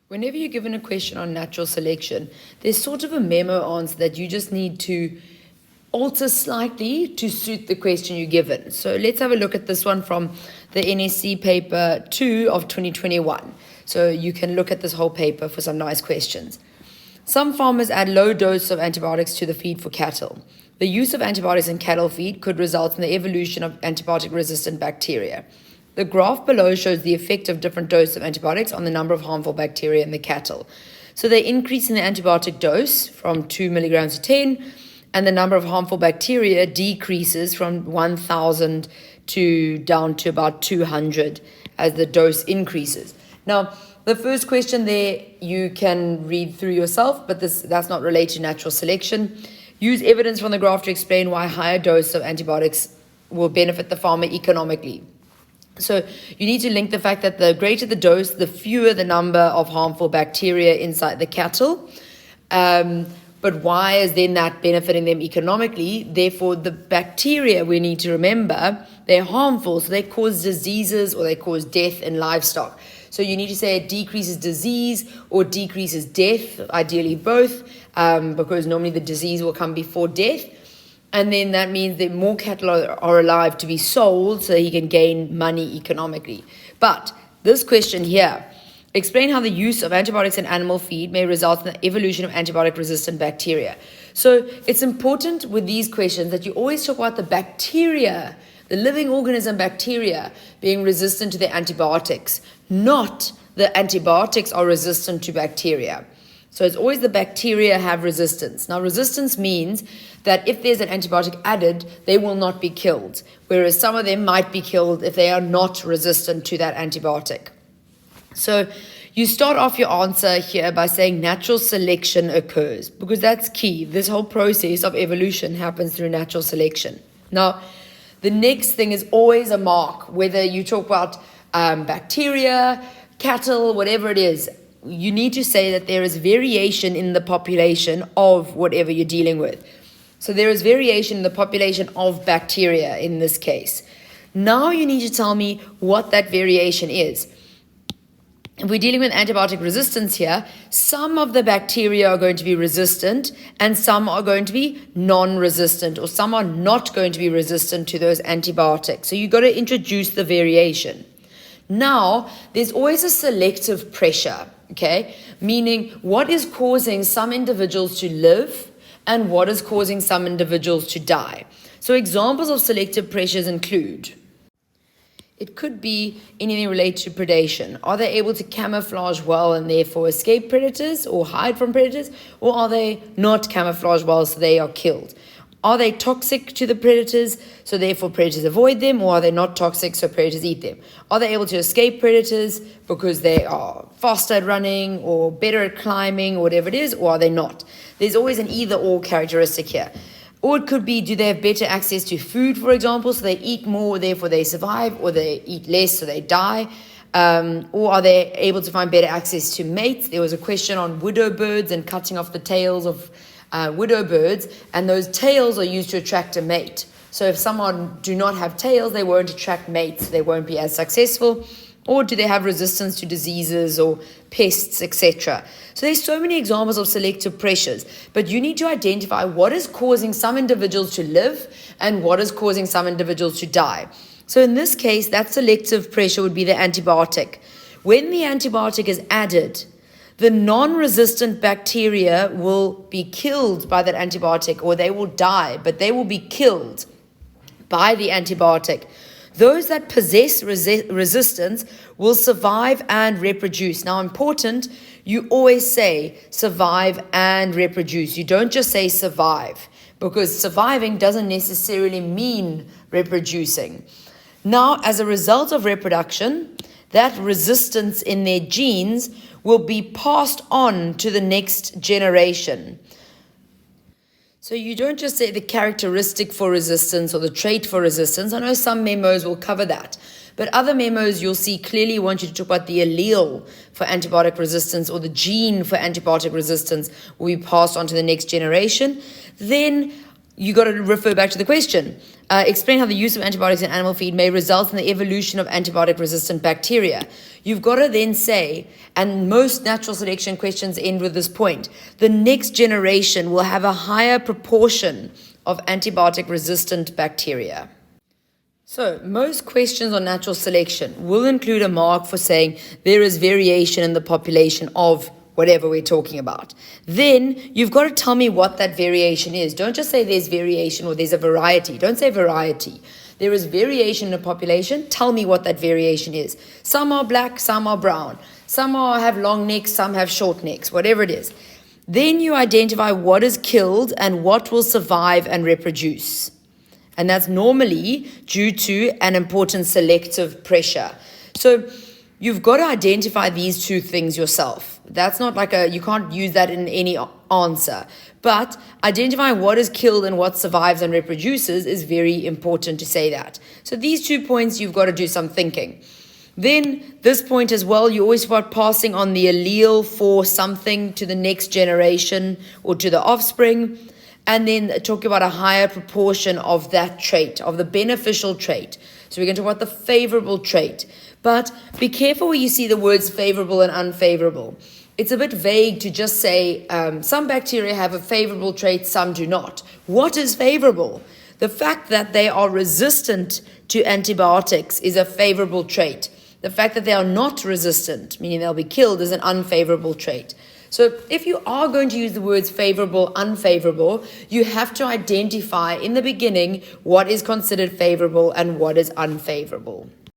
Whenever you're given a question on natural selection, there's sort of a memo answer that you just need to alter slightly to suit the question you're given. So let's have a look at this one from the NSC paper 2 of 2021. So you can look at this whole paper for some nice questions. Some farmers add low doses of antibiotics to the feed for cattle. The use of antibiotics in cattle feed could result in the evolution of antibiotic-resistant bacteria. The graph below shows the effect of different doses of antibiotics on the number of harmful bacteria in the cattle. So they increase in the antibiotic dose from 2 milligrams to 10, and the number of harmful bacteria decreases from 1,000 to down to about 200 as the dose increases. Now, the first question there you can read through yourself, but that's not related to natural selection. Use evidence from the graph to explain why higher doses of antibiotics will benefit the farmer economically. So you need to link the fact that the greater the dose, the fewer the number of harmful bacteria inside the cattle. But why is then that benefiting them economically? Therefore, the bacteria, we need to remember, they're harmful. So they cause diseases or they cause death in livestock. So you need to say it decreases disease or decreases death, ideally both, because normally the disease will come before death. And then that means that more cattle are alive to be sold so he can gain money economically. But this question here, explain how the use of antibiotics in animal feed may result in the evolution of antibiotic-resistant bacteria. So it's important with these questions that you always talk about the bacteria, the living organism bacteria being resistant to the antibiotics, not the antibiotics are resistant to bacteria. So it's always the bacteria have resistance. Now, resistance means that if there's an antibiotic added, they will not be killed, whereas some of them might be killed if they are not resistant to that antibiotic. So you start off your answer here by saying natural selection occurs, because that's key. This whole process of evolution happens through natural selection. Now, the next thing is always a mark, whether you talk about bacteria, cattle, whatever it is. You need to say that there is variation in the population of whatever you're dealing with. So there is variation in the population of bacteria in this case. Now you need to tell me what that variation is. If we're dealing with antibiotic resistance here, some of the bacteria are going to be resistant and some are going to be non-resistant, or some are not going to be resistant to those antibiotics. So you've got to introduce the variation. Now, there's always a selective pressure, okay? Meaning what is causing some individuals to live and what is causing some individuals to die. So examples of selective pressures include, it could be anything related to predation. Are they able to camouflage well and therefore escape predators or hide from predators? Or are they not camouflage well so they are killed? Are they toxic to the predators, so therefore predators avoid them, or are they not toxic, so predators eat them? Are they able to escape predators because they are faster at running or better at climbing or whatever it is, or are they not? There's always an either-or characteristic here. Or it could be, do they have better access to food, for example, so they eat more, therefore they survive, or they eat less, so they die? Or are they able to find better access to mates? There was a question on widow birds and cutting off the tails of widow birds, and those tails are used to attract a mate. So if someone do not have tails, they won't attract mates, they won't be as successful. Or do they have resistance to diseases or pests, etc.? So there's so many examples of selective pressures, but you need to identify what is causing some individuals to live and what is causing some individuals to die. So in this case, that selective pressure would be the antibiotic. When the antibiotic is added, the non-resistant bacteria will be killed by that antibiotic, or they will die, but they will be killed by the antibiotic. Those that possess resistance will survive and reproduce. Now, important, you always say survive and reproduce. You don't just say survive, because surviving doesn't necessarily mean reproducing. Now, as a result of reproduction, that resistance in their genes will be passed on to the next generation. So you don't just say the characteristic for resistance or the trait for resistance. I know some memos will cover that, but other memos you'll see clearly want you to talk about the allele for antibiotic resistance or the gene for antibiotic resistance will be passed on to the next generation. Then you got to refer back to the question. Explain how the use of antibiotics in animal feed may result in the evolution of antibiotic-resistant bacteria. You've got to then say, and most natural selection questions end with this point, the next generation will have a higher proportion of antibiotic-resistant bacteria. So, most questions on natural selection will include a mark for saying there is variation in the population of whatever we're talking about. Then you've got to tell me what that variation is. Don't just say there's variation or there's a variety. Don't say variety. There is variation in a population. Tell me what that variation is. Some are black, some are brown. Some have long necks, some have short necks, whatever it is. Then you identify what is killed and what will survive and reproduce. And that's normally due to an important selective pressure. So you've got to identify these two things yourself. That's not like you can't use that in any answer. But identifying what is killed and what survives and reproduces is very important to say that. So these 2 points, you've got to do some thinking. Then this point as well, you always start passing on the allele for something to the next generation or to the offspring. And then talk about a higher proportion of that trait, of the beneficial trait. So we're going to talk about the favorable trait. But be careful where you see the words favorable and unfavorable. It's a bit vague to just say some bacteria have a favorable trait, some do not. What is favorable? The fact that they are resistant to antibiotics is a favorable trait. The fact that they are not resistant, meaning they'll be killed, is an unfavorable trait. So if you are going to use the words favorable, unfavorable, you have to identify in the beginning what is considered favorable and what is unfavorable.